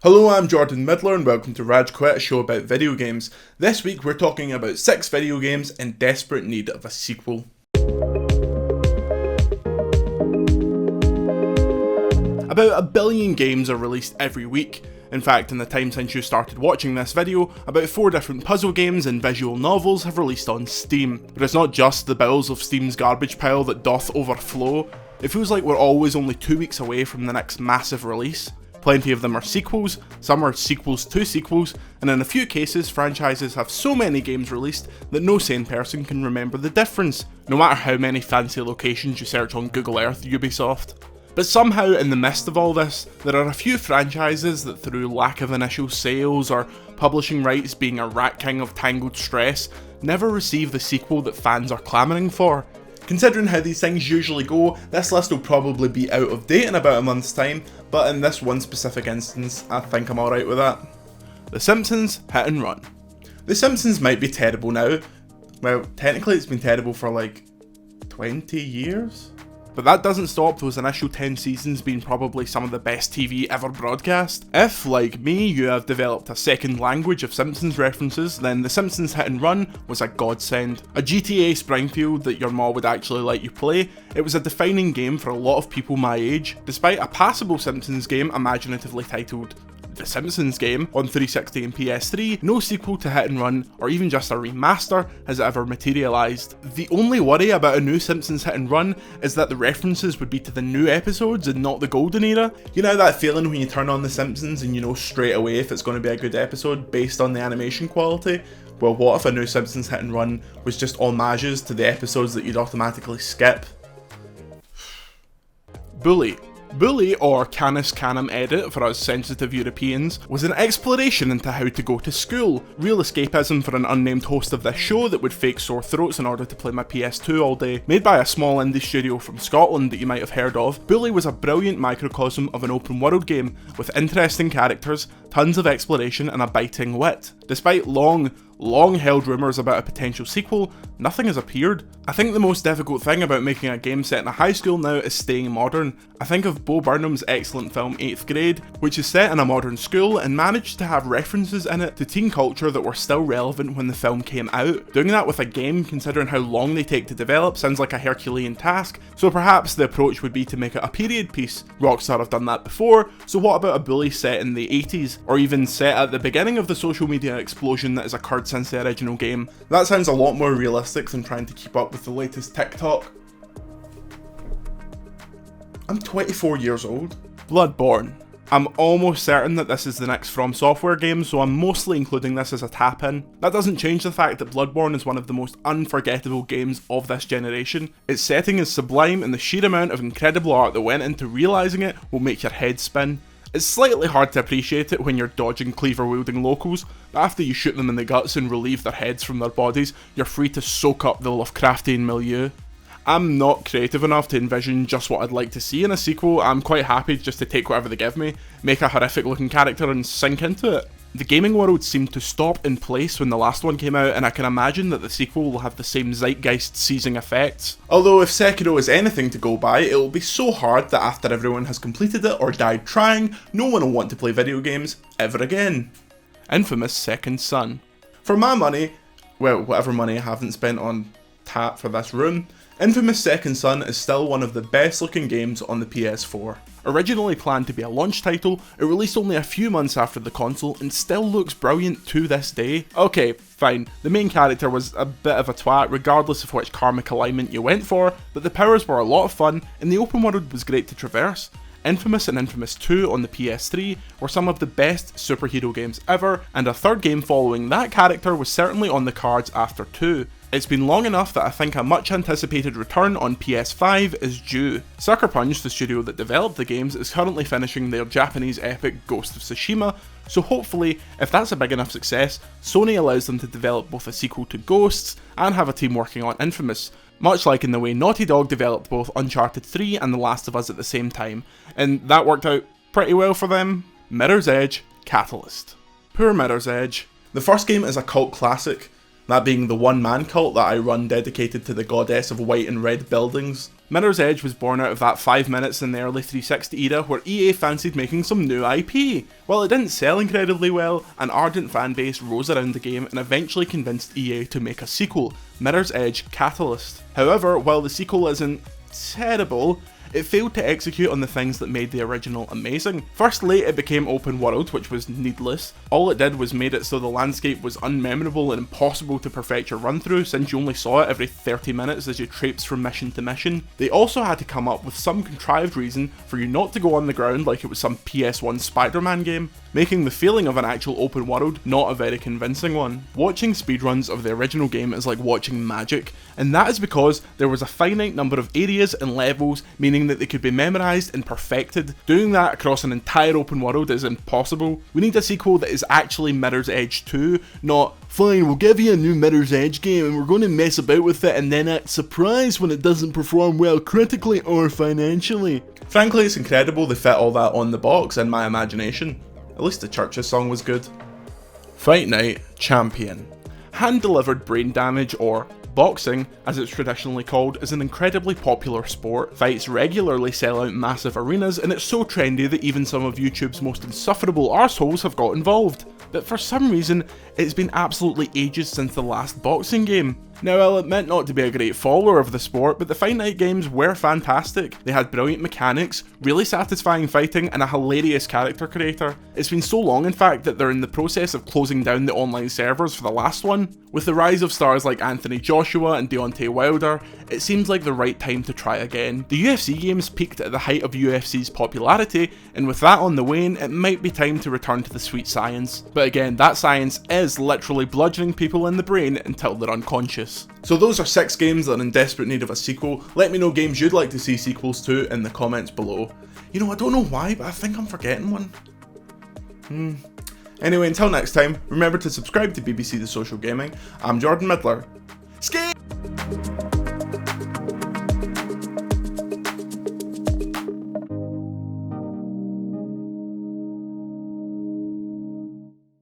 Hello, I'm Jordan Midler and welcome to Raj Quit, a show about video games. This week we're talking about 6 video games in desperate need of a sequel. About 1 billion games are released every week. In fact, in the time since you started watching this video, about 4 different puzzle games and visual novels have released on Steam. But it's not just the bowels of Steam's garbage pile that doth overflow. It feels like we're always only 2 weeks away from the next massive release. Plenty of them are sequels, some are sequels to sequels, and in a few cases franchises have so many games released that no sane person can remember the difference, no matter how many fancy locations you search on Google Earth, Ubisoft. But somehow in the midst of all this, there are a few franchises that through lack of initial sales or publishing rights being a rat king of tangled stress, never receive the sequel that fans are clamouring for. Considering how these things usually go, this list will probably be out of date in about a month's time, but in this one specific instance, I think I'm alright with that. The Simpsons Hit and Run. The Simpsons might be terrible now. Well, technically it's been terrible for like 20 years? But that doesn't stop those initial 10 seasons being probably some of the best TV ever broadcast. If, like me, you have developed a second language of Simpsons references, then The Simpsons Hit and Run was a godsend. A GTA Springfield that your mom would actually let you play, it was a defining game for a lot of people my age. Despite a passable Simpsons game imaginatively titled The Simpsons Game on 360 and PS3, no sequel to Hit and Run, or even just a remaster, has ever materialised. The only worry about a new Simpsons Hit and Run is that the references would be to the new episodes and not the golden era. You know that feeling when you turn on The Simpsons and you know straight away if it's going to be a good episode based on the animation quality? Well, what if a new Simpsons Hit and Run was just homages to the episodes that you'd automatically skip? Bully. Bully, or Canis Canem Edit for us sensitive Europeans, was an exploration into how to go to school. Real escapism for an unnamed host of this show that would fake sore throats in order to play my PS2 all day. Made by a small indie studio from Scotland that you might have heard of, Bully was a brilliant microcosm of an open world game, with interesting characters, tons of exploration and a biting wit. Despite long held rumours about a potential sequel, nothing has appeared. I think the most difficult thing about making a game set in a high school now is staying modern. I think of Bo Burnham's excellent film 8th Grade, which is set in a modern school and managed to have references in it to teen culture that were still relevant when the film came out. Doing that with a game, considering how long they take to develop, sounds like a Herculean task, so perhaps the approach would be to make it a period piece. Rockstar have done that before, so what about a Bully set in the 80s, or even set at the beginning of the social media explosion that has occurred since the original game? That sounds a lot more realistic than trying to keep up with the latest TikTok. I'm 24 years old. Bloodborne. I'm almost certain that this is the next From Software game, so I'm mostly including this as a tap-in. That doesn't change the fact that Bloodborne is one of the most unforgettable games of this generation. Its setting is sublime and the sheer amount of incredible art that went into realising it will make your head spin. It's slightly hard to appreciate it when you're dodging cleaver-wielding locals, but after you shoot them in the guts and relieve their heads from their bodies, you're free to soak up the Lovecraftian milieu. I'm not creative enough to envision just what I'd like to see in a sequel. I'm quite happy just to take whatever they give me, make a horrific looking character and sink into it. The gaming world seemed to stop in place when the last one came out, and I can imagine that the sequel will have the same zeitgeist seizing effects. Although if Sekiro is anything to go by, it will be so hard that after everyone has completed it or died trying, no one will want to play video games ever again. Infamous Second Son. For my money, well, whatever money I haven't spent on tap for this room, Infamous Second Son is still one of the best looking games on the PS4. Originally planned to be a launch title, it released only a few months after the console and still looks brilliant to this day. Okay, fine, the main character was a bit of a twat regardless of which karmic alignment you went for, but the powers were a lot of fun and the open world was great to traverse. Infamous and Infamous 2 on the PS3 were some of the best superhero games ever, and a third game following that character was certainly on the cards after 2. It's been long enough that I think a much anticipated return on PS5 is due. Sucker Punch, the studio that developed the games, is currently finishing their Japanese epic Ghost of Tsushima, so hopefully, if that's a big enough success, Sony allows them to develop both a sequel to Ghosts and have a team working on Infamous, much like in the way Naughty Dog developed both Uncharted 3 and The Last of Us at the same time, and that worked out pretty well for them. Mirror's Edge Catalyst. Poor Mirror's Edge. The first game is a cult classic, that being the one-man cult that I run dedicated to the goddess of white and red buildings. Mirror's Edge was born out of that 5 minutes in the early 360 era where EA fancied making some new IP. While it didn't sell incredibly well, an ardent fanbase rose around the game and eventually convinced EA to make a sequel, Mirror's Edge Catalyst. However, while the sequel isn't terrible, it failed to execute on the things that made the original amazing. Firstly, it became open world, which was needless. All it did was made it so the landscape was unmemorable and impossible to perfect your run through, since you only saw it every 30 minutes as you traipsed from mission to mission. They also had to come up with some contrived reason for you not to go on the ground like it was some PS1 Spider-Man game, making the feeling of an actual open world not a very convincing one. Watching speedruns of the original game is like watching magic, and that is because there was a finite number of areas and levels, meaning that they could be memorised and perfected. Doing that across an entire open world is impossible. We need a sequel that is actually Mirror's Edge 2, not, fine, we'll give you a new Mirror's Edge game and we're going to mess about with it and then act surprised when it doesn't perform well critically or financially. Frankly, it's incredible they fit all that on the box in my imagination. At least the Churches song was good. Fight Night Champion. Hand-delivered brain damage, or boxing, as it's traditionally called, is an incredibly popular sport. Fights regularly sell out massive arenas, and it's so trendy that even some of YouTube's most insufferable arseholes have got involved. But for some reason, it's been absolutely ages since the last boxing game. Now, I'll admit not to be a great follower of the sport, but the Fight Night games were fantastic. They had brilliant mechanics, really satisfying fighting, and a hilarious character creator. It's been so long, in fact, that they're in the process of closing down the online servers for the last one. With the rise of stars like Anthony Joshua and Deontay Wilder, it seems like the right time to try again. The UFC games peaked at the height of UFC's popularity, and with that on the wane, it might be time to return to the sweet science. But again, that science is literally bludgeoning people in the brain until they're unconscious. So those are 6 games that are in desperate need of a sequel. Let me know games you'd like to see sequels to in the comments below. You know, I don't know why, but I think I'm forgetting one. Anyway, until next time, remember to subscribe to BBC The Social Gaming. I'm Jordan Midler. Skate!